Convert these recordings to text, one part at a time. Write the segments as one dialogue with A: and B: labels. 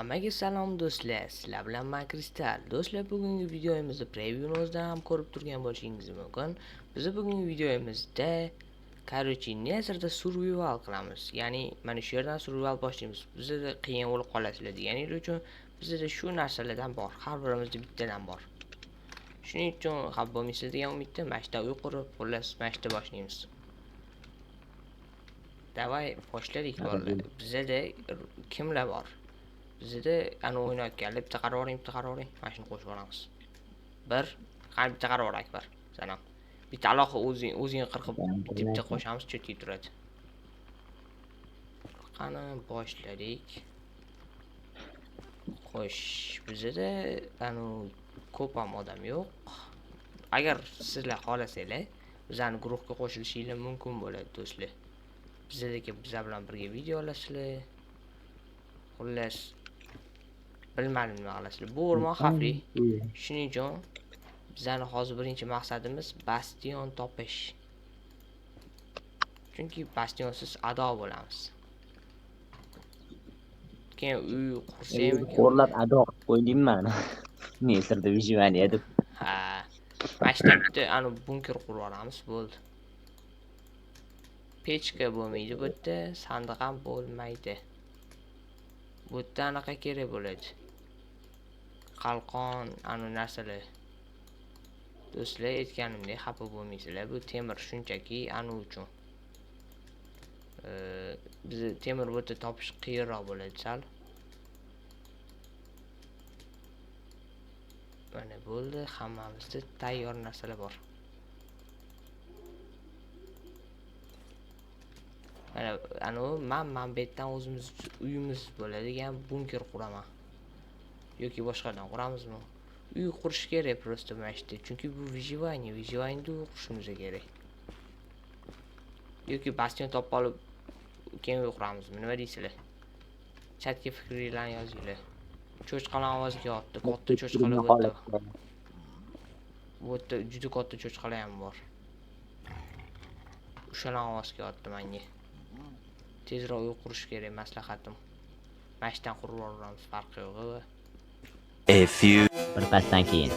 A: Hammaga salom do'stlar, sizlar bilan men Kristal. Do'stlar, bugungi videomizni prevyuni o'zidan ham ko'rib turgan bo'lishingiz mumkin. Biz bugungi videomizda Nesrda survival qilamiz. Ya'ni mana shu yerdan survival boshlaymiz. Bizda qiyin bo'lib qolasizlar deganingiz uchun bizda shu narsalardan bor. Har birimizda bittadan bor. Shuning uchun xafa bo'lmaysiz degan umidda mashta uy qurib, xullas mashta boshlaymiz. Davay, boshladik bolalar. Bizda kimlar bor? Bizda ana o'ynayotganlar bitta qaror oling, mana shuni qo'shib olamiz. Qani bitta qaror Akbar. Salom. Bitta alohida o'zing qirqib bitta qo'shamiz, cho'tki turadi. Qani boshladik. Xo'sh, bizda ana ko'p ham odam yo'q. Agar sizlar xohlasanglar, bizani guruhga qo'shilishingiz mumkin bo'ladi do'stlar. Bizlar bilan birga videolasizlar. Xullas bilmadim nima qilasizlar. Bu o'rmon xavfli. Shuning uchun bizning hozir birinchi maqsadimiz bastion topish. Chunki bastionsiz ado bo'lamiz. Keyin uy qursak,
B: qo'rlab ado qo'ydingmi mana? Nesrda vijivaniya deb.
A: ha, maktabda ana bunker qurib olamiz, bo'ldi. Pechka bo'lmaydi bu yerda, sandiq ham bo'lmaydi. Bu yerda anaqa kerak bo'ladi. Qalqon, ana narsalar. Do'stlar, aytganimdek xafa bo'lmaysizlar. Bu temir shunchaki anu uchun. Biz temir bu yerda topish qiyinroq bo'ladi sal. Mana bo'ldi, hammamizda tayyor narsalar bor. Mana anu men bu yerdan o'zimiz uyimiz bo'ladigan bunker quraman. Yoki boshqadan quramizmi? Uy qurish kerak prosta mashta. Chunki bu vijivaniya qurishimiz kerak. Yoki bastion topib olib keyin uy quramizmi? Nima deysizlar? Chatga fikringizni yozinglar. Cho'chqalar ovoziga otdi. Katta cho'chqalar bo'ldi. Bu yerda juda katta cho'chqalar ham bor. O'shalar ovoziga otdi menga. Tezroq uy qurish kerak, maslahatim. Mashdan qurib olamiz, farqi yo'q.
C: A few
B: Bir pasdan keyin.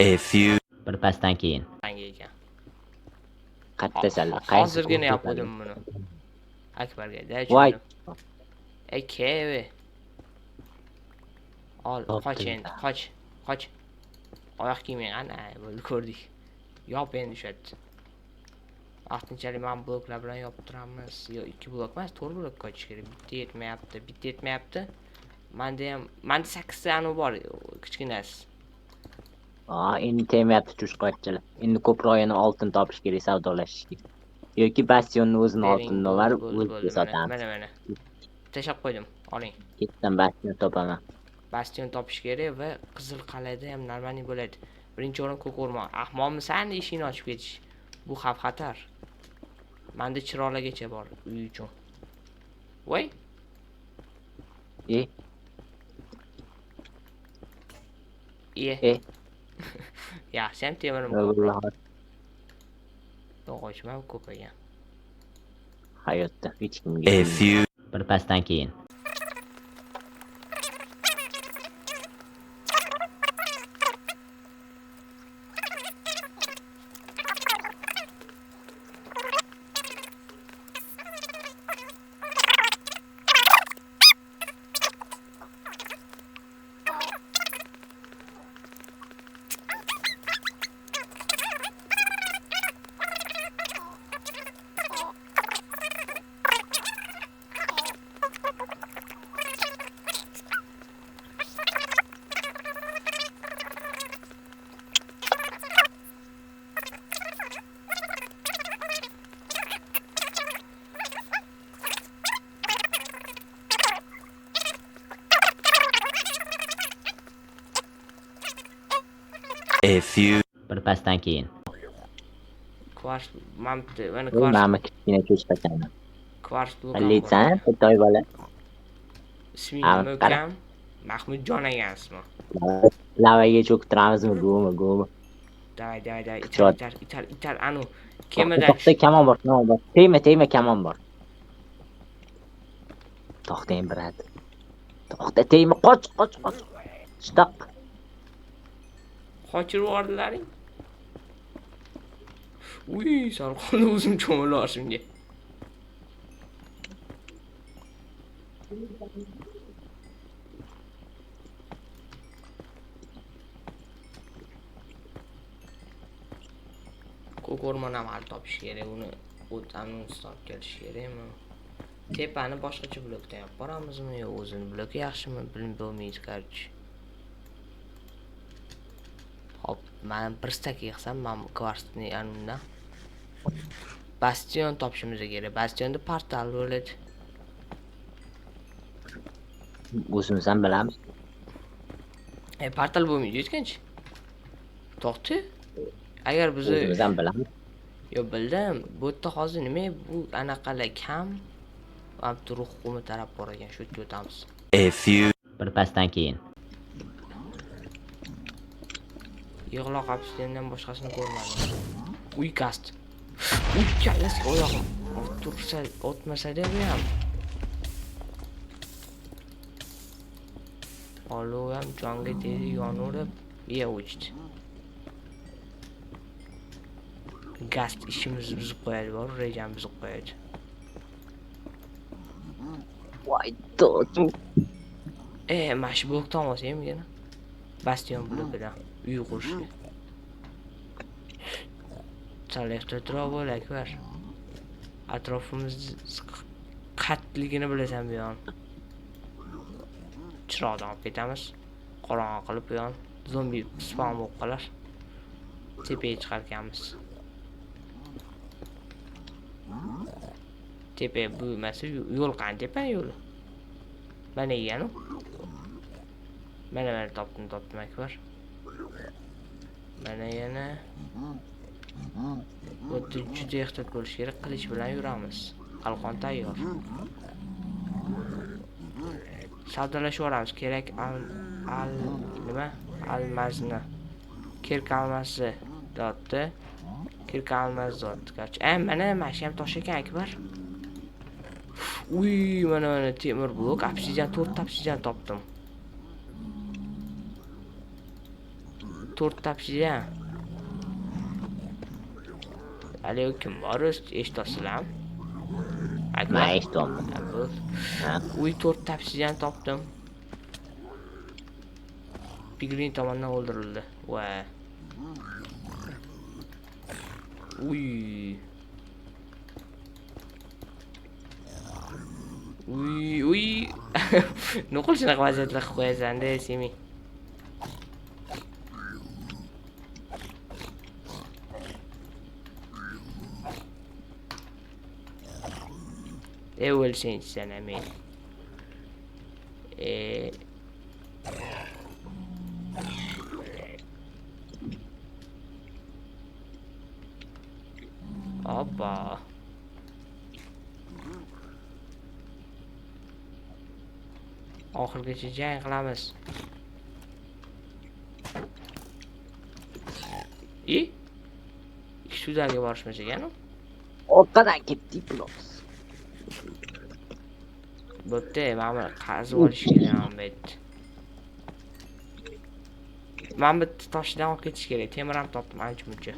C: A few
B: Bir pasdan keyin.
A: Menga ekan.
B: Qatta salla.
A: Hozirgina yopidim buni. Akbarga daychi.
B: Voy.
A: Ey keve. Ol, qoch endi, qoch. Oyoq kiymang, ana, bo'ldi ko'rdik. Yop endi o'shatdi. Vaqtinchalik men bloklar bilan yopib turamiz. Yo, 2 blok emas, 4 blok qochish kerak. Bitta yetmayapti. Menda 8 ta anu bor, kichkinasi.
B: Endi temayapti cho'chqachilar. Endi ko'proq yana oltin topish kerak savdolashishga. Yoki bastionni o'zini oltinini olib, o'ziga sotamiz.
A: Mana. Tashab qo'ydim, oling.
B: Ketdan bastion topaman.
A: Bastion topish kerak va Qizil qalada ham normalniy bo'ladi. Birinchi o'rin ko'k o'rmon. Ahmoqmisan eshikni ochib ketish? Bu xavf-xatar. Menda chiroqlagacha bor uy uchun. Voy. Yaxshi ham temirim ko'proq. To'g'ri, ham ko'paygan.
B: Hayotda hech kimga.
C: a few
B: Bir pasdan keyin.
C: A few.
B: Birpasdan keyin.
A: Kvars, mana
B: Bu ma'mi kichkina cho'chqachani.
A: kvars blokam bor.
B: Biliysan, to'y bola.
A: Isming
B: Ha,
A: nima
B: qara.
A: ukam? Mahmudjon ekan ismi.
B: Lavaga cho'ktiramizmi, go'mi.
A: Davay,
B: Chot.
A: itar, anu. Kemadan
B: To'xta, kamon bor. Tegma, kamon bor. To'xtang, brat. To'xta, tegma, qoch. Shtoq.
A: qochirib yubordilaring. Uy, sarqonni o'zim cho'milib shunga. Ko'k o'rmon ham hali topish kerak, uni anons topib kelish kerakmi? Tepani boshqacha blokdan olib boramizmi yo o'zini bloki yaxshimi bilmaydi, короче. Hop, men bir stak yig'sam, men kvarsni anundan bastion topishimiz kerak. Bastionda portal bo'ladi.
B: O'zimizdan bilamiz.
A: Portal bo'lmaydi hechqancha. To'xta. Agar bizni
B: O'zimizdan bilamiz.
A: yo bildim, bu yerda hozir nima bu anaqalar kam. Abduruh hukumat taraf bor ekan, shu yerga o'tamiz.
C: A few.
B: Birpasdan keyin.
A: Yig'loq obsidiandan boshqasini ko'rmadim. Uy kast. Uy kallasiga oyog'im. Tursa otmasa-da bu ham. Olov ham jonga tegdi, yonurib, ye o'chdi. Gaz ishimizni buzib qo'yadi, bor, rejani buzib qo'yadi.
B: Voy, to'g'ri.
A: Mana shu blokdan olsam yana. Bastion blokidan uy qurishga. Salehda turib bo'lak var. Atrofimiz qatligini bilasan bu yon. Chiroqdan olib ketamiz. Qorong'i qilib bu yon zombi spawn bo'lib qolar. Tepaga chiqarkanmiz. Tepa bu emas, yo'l qani tepa yo'li. Mana yeganu. Mana topdim akbar. Mana yana. Bu juda ehtiyot bo'lish kerak, qilich bilan yuramiz. Qalqon tayyor. Savdolashib olamiz. Kerak nima? Almazni. Kerak almasi dotdi. Kerak almaz dotdi. Mana shu ham tosh ekan akbar. Uy, mana temir blok, obsidian 4 ta obsidian topdim. 4 ta obsidian. Aleyküm varız, eshitosizlarmi?
B: Men eshitolmadim.
A: Uy 4 ta obsidian topdim. Piglin tomonidan o'ldirildi. Va. Uy. Nuqul shunaqa vaziyatlar qilib qo'yasan-da, Semi. O'lsang sen men. Hoppa. Oxirgacha jang qilamiz. Ikki borishmas ekan-ku.
B: Orqadan ketdik buloq.
A: Bo'pti, mana qazib olish kerak bu yerda. Mana bu toshdan olib ketish kerak. Temir ham topdim ancha-muncha.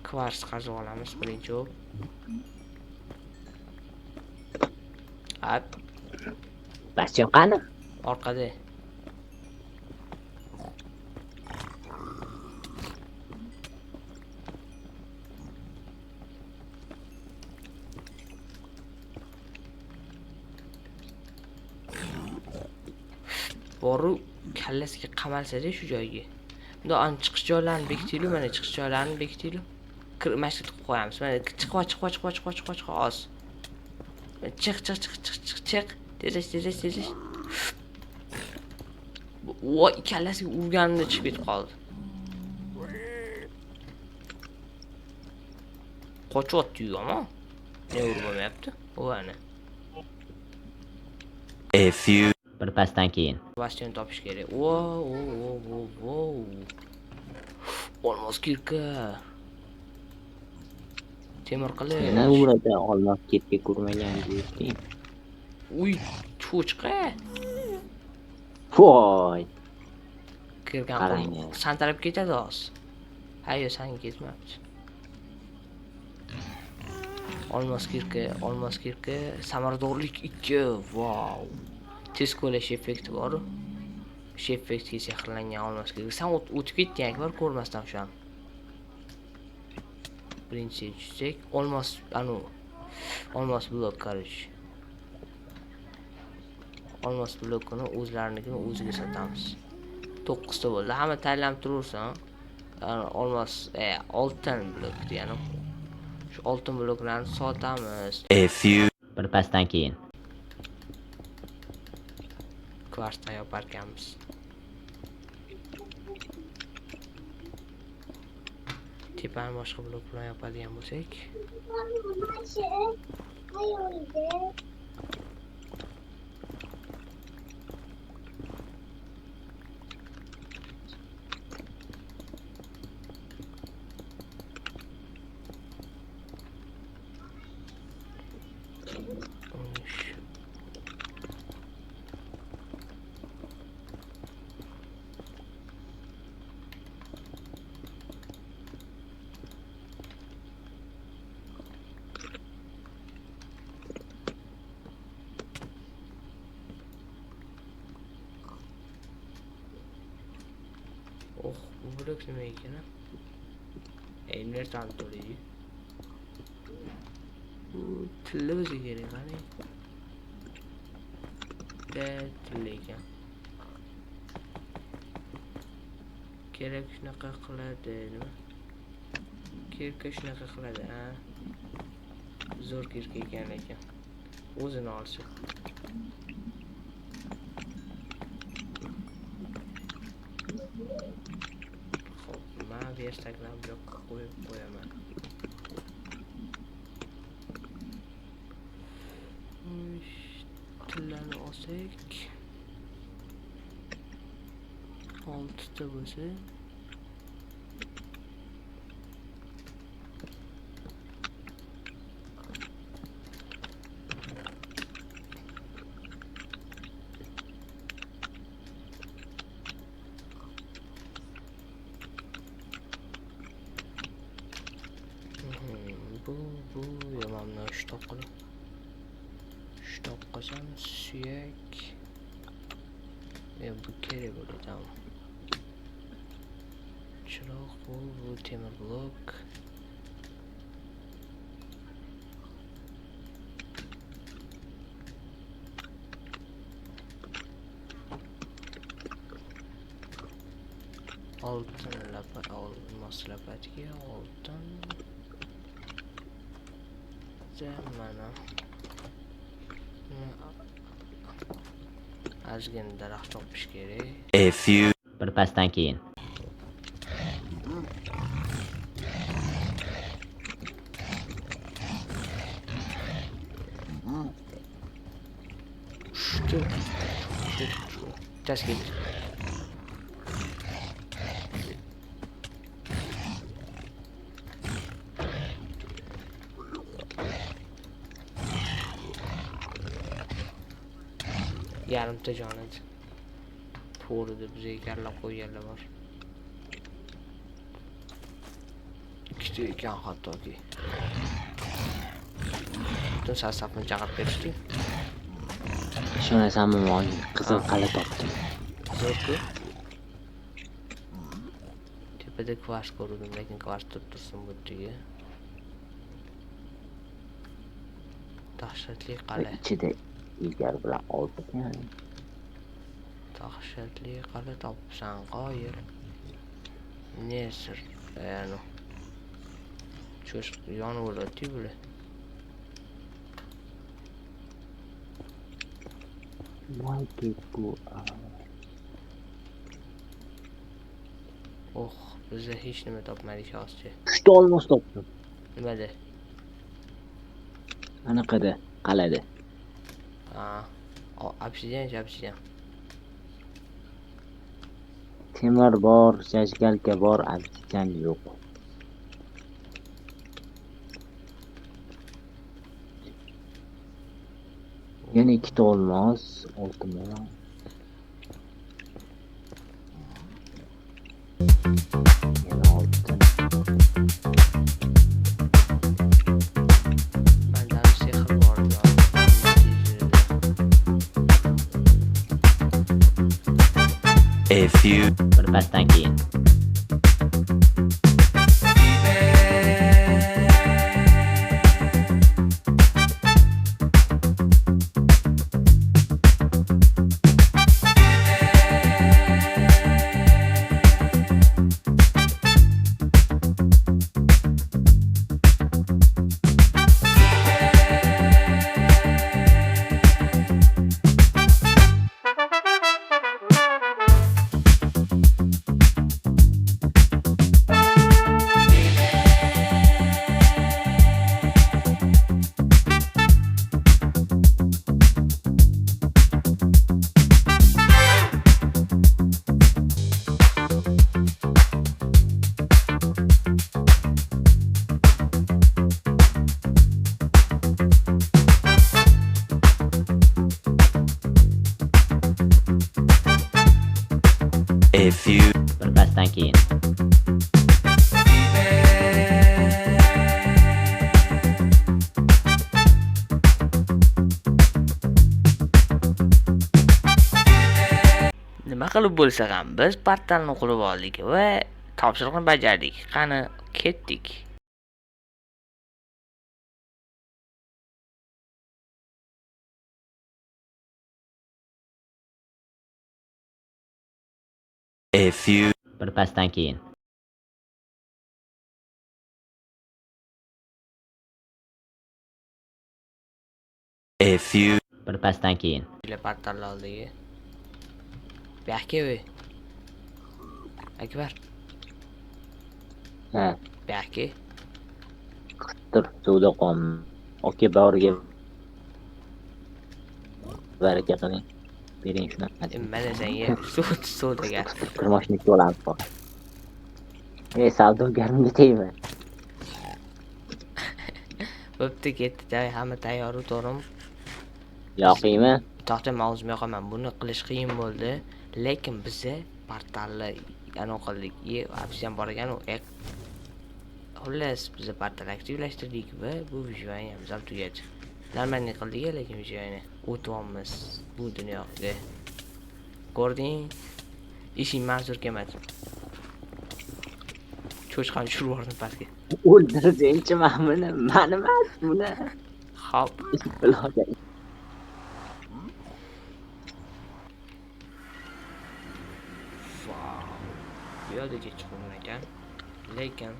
A: Kvars qazib olamiz birinchi o'p. At.
B: Bastion qani?
A: Orqada. Boru kallasiga qamalsa-da shu joyga. Bunda an chiqish joylarini bekitaylik, mana chiqish joylarini bekitaylik. Kirmashlik qilib qo'yamiz. Mana chiq oz. Chiq. Tezish. Voy, kallasiga urganimda chiqib ketib qoldi. Qochyapti-yu ama. Ne urmayapti? O ana.
C: A few.
B: Bir pasdan keyin.
A: Bastion topish kerak. Wow. Olmos kirka. Temir qilish.
B: Nima uradi olmoq ketga ko'rmagan deydi.
A: Uy, cho'chqa.
B: Voy.
A: Kirgan
B: Qarang.
A: santarab ketadi hozir. Hayyo, sen ketmabdi. Olmos kirka, samaradorlik 2. Wow. Tez qo'llash effekti bor. O'sha effektga sehrlangan olmos kirka. Sen o'tib ketding bor ko'rmasdan o'shani. Birinchi tushsak, olmos blok qarish. Olmos blokini o'zlarinigini o'ziga sotamiz. 9 ta bo'ldi. Hamma tanlab turursan. Olmos oltin blok degani. Shu oltin bloklarni sotamiz.
C: A few.
B: Bir pasdan keyin.
A: Kvartdan yoparkanmiz. Tepani boshqa blok bilan yopadigan bo'lsak, bu blok nima ekan? Emler tanto'li. Bu tilla bizga kerak qani? Tilla ekan. Kerak shunaqa qiladi, nima? Kirka shunaqa qiladi, ha. Zo'r kirka ekan. O'zini olsa. Instagram blokka qo'yib qo'yaman. Tillani olsak 6 ta bo'lsa bu yomonni shtoq qiling. Shtoq qilsam suyak. Bu kerak bo'ladi. Chiroq bu temir blok. Oltin lapat, olmos lapatga oltin. Mana ozgina daraxt topish kerak.
C: A few.
B: Bir pasdan keyin.
A: Just get. Yarimta jon edi. To'g'ri bizga egarlab qo'yganlar bor. Ikkita ekan hattoki. Butun safni chaqirib berishdi.
B: Ishonasanmi, men qizil qal'a topdim.
A: Zo'rku. Tepada kvars ko'rdim, lekin kvars tursin bu yerga. Dahshatli qal'a.
B: Ichida egar bilan oldik.
A: Dahshatli qal'a topsan qoyil. Nesir, yani. Cho'sh yonib o'ladi bular.
B: Voy bu
A: Oh, biz hech nima topmadik hozircha.
B: 3 ta olmos topdim.
A: Nimada?
B: Anaqada, qalada.
A: Ha. Obsidian.
B: Temir bor, jajgalka bor, obsidian yo'q. Yana 2 ta olmos, oltin bilan. Yana oltin.
A: Manda sehr bor ya.
C: A few.
B: Bir pasdan keyin.
C: A few.
B: Bir pasdan keyin.
A: Nima qilib bo'lsa ham biz portalni qurib oldik va topshiriqni bajardik. Qani, ketdik.
C: A few.
B: Bir pasdan keyin.
C: A few.
B: Bir pasdan keyin.
A: Ile portalni oldik. Bu yoqqa voy. Akbar,
B: Ha,
A: bu yoqqa.
B: tur suvda qolm. Oke, bag'riga baraka qiling. Bering shuni.
A: Mana senga suvdaga.
B: Kirmoshnik bo'ladi bor. Savdogarga tegma.
A: Bo'pti, ketdi. Hamma tayyor, to'g'rimi?
B: Yoqiymi?
A: To'xtam, og'zimga yoqaman. Buni qilish qiyin bo'ldi, lekin biza portalni anaqa qildik. Obsidian bor ekan-u. Xullas, biz portal aktivlashtirdik va bu videoni ham zal tugadi. Normalni qildik, lekin videoni o'tyapmiz bu dunyoga. Ko'rding? Ishing ma'zur kelmadi. Cho'chqani tushirib yubordim pastga.
B: O'ldirdingchi meni emas buni.
A: Hop.
B: Biloga.
A: Bu yo'lga chiqib ekan, lekin